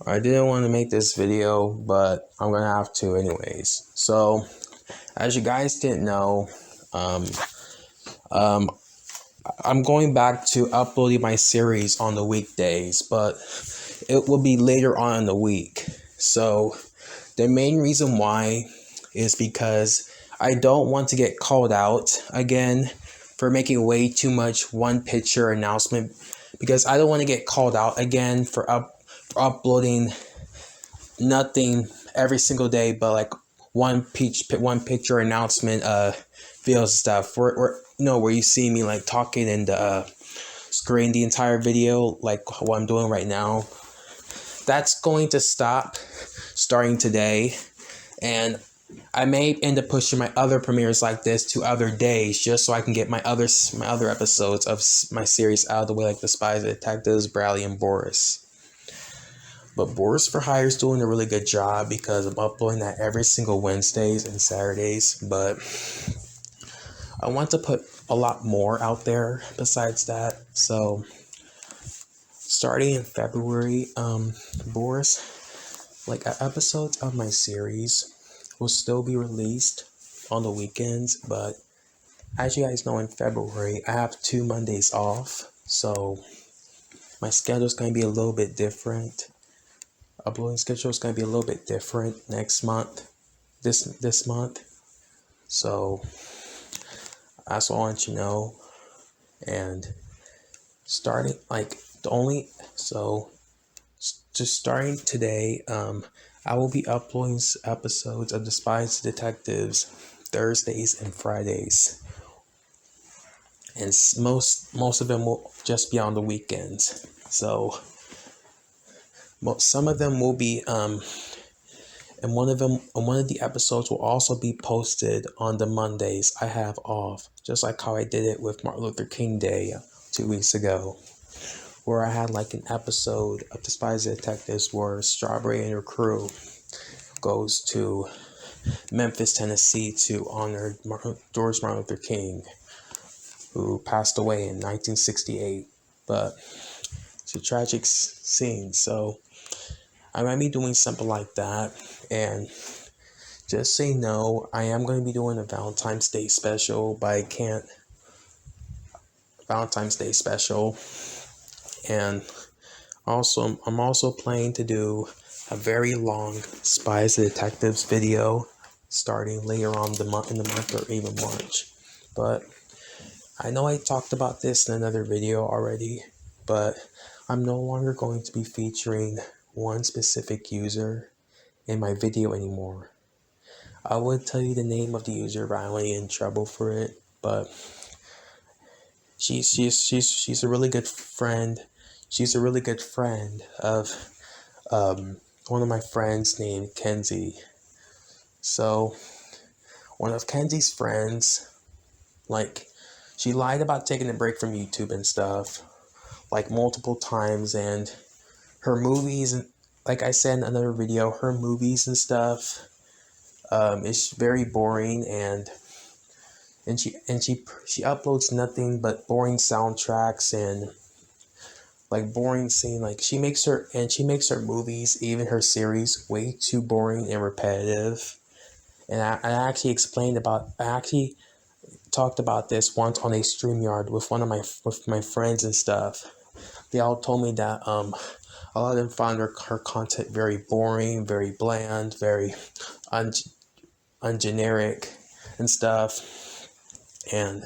I didn't want to make this video, but I'm gonna have to anyways. So, as you guys didn't know, um, um, I'm going back to uploading my series on the weekdays, but it will be later on in the week. So, the main reason why is because I don't want to get called out again for making way too much one picture announcement, because I don't want to get called out again for uploading nothing every single day, but like one picture announcement videos and stuff. Where you see me like talking and screen the entire video like what I'm doing right now. That's going to stop starting today, and I may end up pushing my other premieres like this to other days just so I can get my other episodes of my series out of the way, like the Spies and Detectives, Bradley and Boris. But Boris for Hire is doing a really good job because I'm uploading that every single Wednesdays and Saturdays. But I want to put a lot more out there besides that. So starting in February, Boris, like episodes of my series will still be released on the weekends. But as you guys know, in February, I have 2 Mondays off. So my schedule is going to be a little bit different. Uploading schedule is going to be a little bit different next month, this month. So that's all I want you to know. And starting just starting today, I will be uploading episodes of The Spies Detectives Thursdays and Fridays, and most of them will just be on the weekends. So some of them will be and one of the episodes will also be posted on the Mondays I have off, just like how I did it with Martin Luther King Day 2 weeks ago, where I had like an episode of The Spies and Detectives where Strawberry and her crew goes to Memphis, Tennessee to honor George Martin Luther King, who passed away in 1968. But it's a tragic scene, so I might be doing something like that. And just so you know, I am going to be doing a Valentine's Day special, but I can't. Valentine's Day special. And also, I'm also planning to do a very long Spies and Detectives video starting later on in the month or even March. But I know I talked about this in another video already, but I'm no longer going to be featuring one specific user in my video anymore. I would tell you the name of the user, but I don't get in trouble for it. But she's a really good friend. She's a really good friend of one of my friends named Kenzie. So one of Kenzie's friends, like, she lied about taking a break from YouTube and stuff, like multiple times, and her movies, and like I said in another video, her movies and stuff is very boring, and she uploads nothing but boring soundtracks and like boring scene. Like she makes her movies, even her series, way too boring and repetitive. And I actually talked about this once on a StreamYard with with my friends and stuff. They all told me that a lot of them found her content very boring, very bland, very ungeneric and stuff. And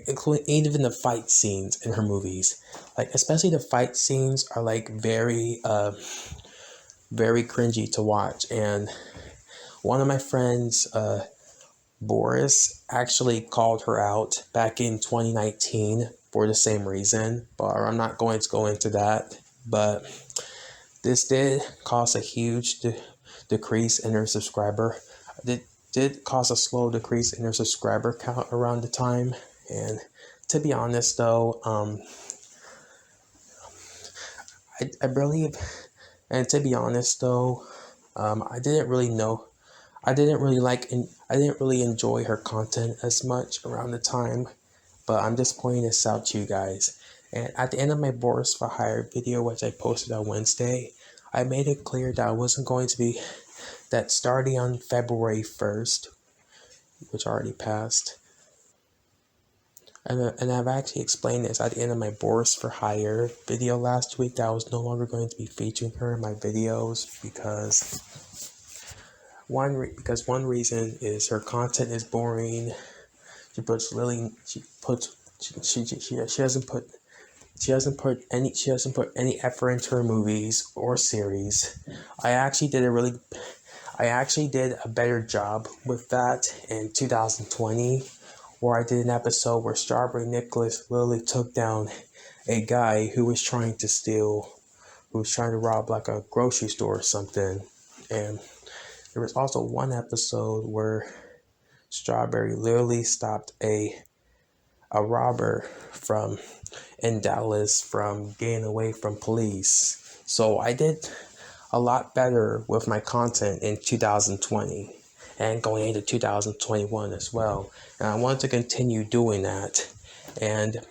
including even the fight scenes in her movies, like especially the fight scenes are like very cringy to watch. And one of my friends, Boris, actually called her out back in 2019 for the same reason, but I'm not going to go into that. But this did cause a huge decrease in her subscriber. It did cause a slow decrease in her subscriber count around the time. And to be honest, though, I believe, and to be honest, though, I didn't really enjoy her content as much around the time. But I'm just pointing this out to you guys. And at the end of my Boris for Hire video, which I posted on Wednesday, I made it clear that I wasn't going to be that starting on February 1st, which already passed. And I've actually explained this at the end of my Boris for Hire video last week that I was no longer going to be featuring her in my videos because one reason is her content is boring. She puts really she puts she doesn't put any effort into her movies or series. I actually did a better job with that in 2020, where I did an episode where Strawberry Nicholas literally took down a guy who was trying to rob like a grocery store or something. And there was also one episode where Strawberry literally stopped a robber from in Dallas from getting away from police. So I did a lot better with my content in 2020 and going into 2021 as well. And I want to continue doing that. And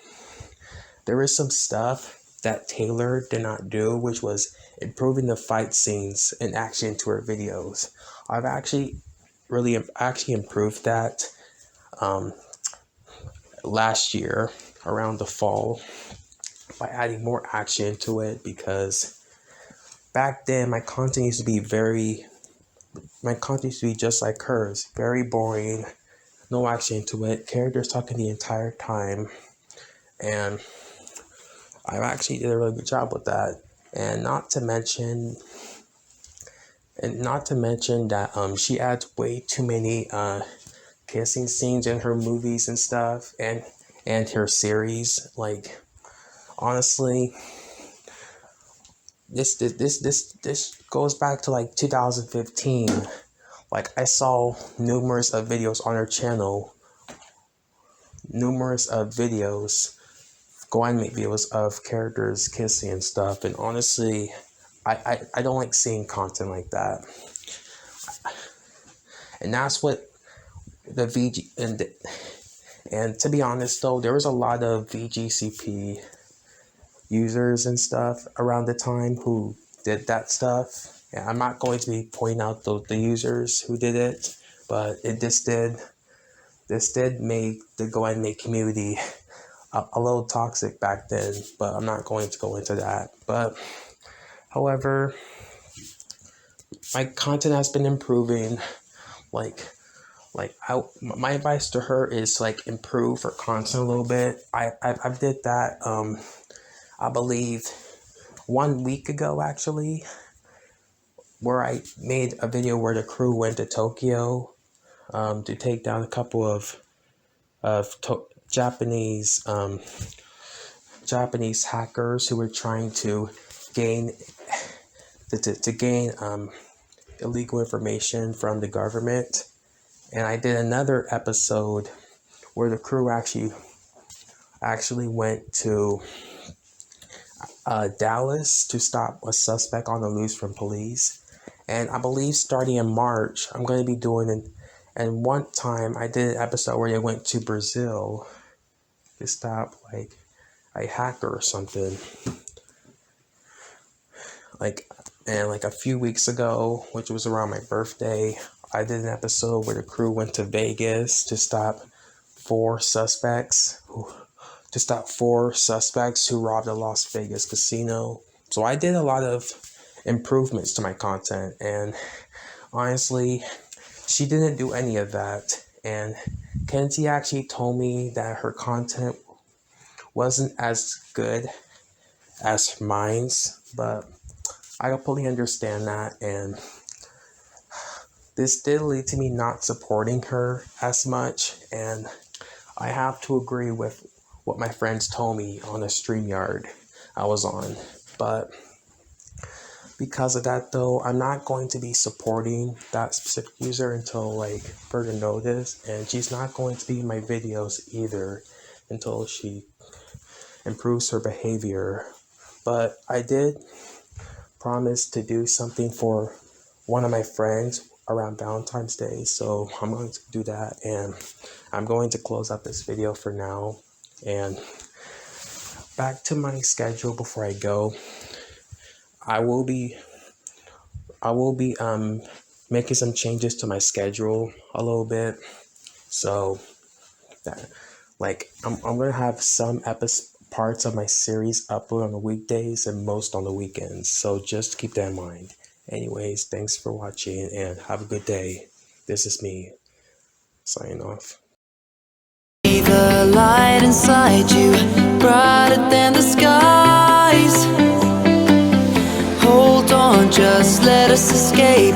there is some stuff that Taylor did not do, which was improving the fight scenes and action to her videos. I've actually improved that last year around the fall by adding more action to it, because back then my content used to be just like hers, very boring, no action to it, characters talking the entire time, and I actually did a really good job with that. And not to mention that she adds way too many kissing scenes in her movies and stuff, and her series. Like, honestly, this goes back to like 2015. Like, I saw numerous of videos on her channel, go on make videos of characters kissing and stuff, and honestly, I don't like seeing content like that. And that's what the VG and to be honest though, there was a lot of VGCP users and stuff around the time who did that stuff. And I'm not going to be pointing out the users who did it, but this did make the Go and Make community a little toxic back then, but I'm not going to go into that. But however, my content has been improving. My advice to her is like improve her content a little bit. I did that I believe 1 week ago actually, where I made a video where the crew went to Tokyo to take down a couple of Japanese hackers who were trying to gain illegal information from the government. And I did another episode where the crew actually went to Dallas to stop a suspect on the loose from police. And I believe starting in March, I'm going to be doing it. And one time I did an episode where they went to Brazil to stop like a hacker or something. And a few weeks ago, which was around my birthday, I did an episode where the crew went to Vegas to stop four suspects who robbed a Las Vegas casino. So I did a lot of improvements to my content, and honestly, she didn't do any of that. And Kenzie actually told me that her content wasn't as good as mine's, but I completely understand that, and this did lead to me not supporting her as much, and I have to agree with what my friends told me on a StreamYard I was on. But because of that though, I'm not going to be supporting that specific user until like further notice, and she's not going to be in my videos either until she improves her behavior. But I did promise to do something for one of my friends around Valentine's Day, so I'm going to do that, and I'm going to close out this video for now. And back to my schedule before I go, I will be I will be making some changes to my schedule a little bit. So that, like I'm gonna have some parts of my series upload on the weekdays and most on the weekends. So just keep that in mind. Anyways, thanks for watching and have a good day. This is me signing off. The light inside you, brighter than the skies. Hold on, just let us escape.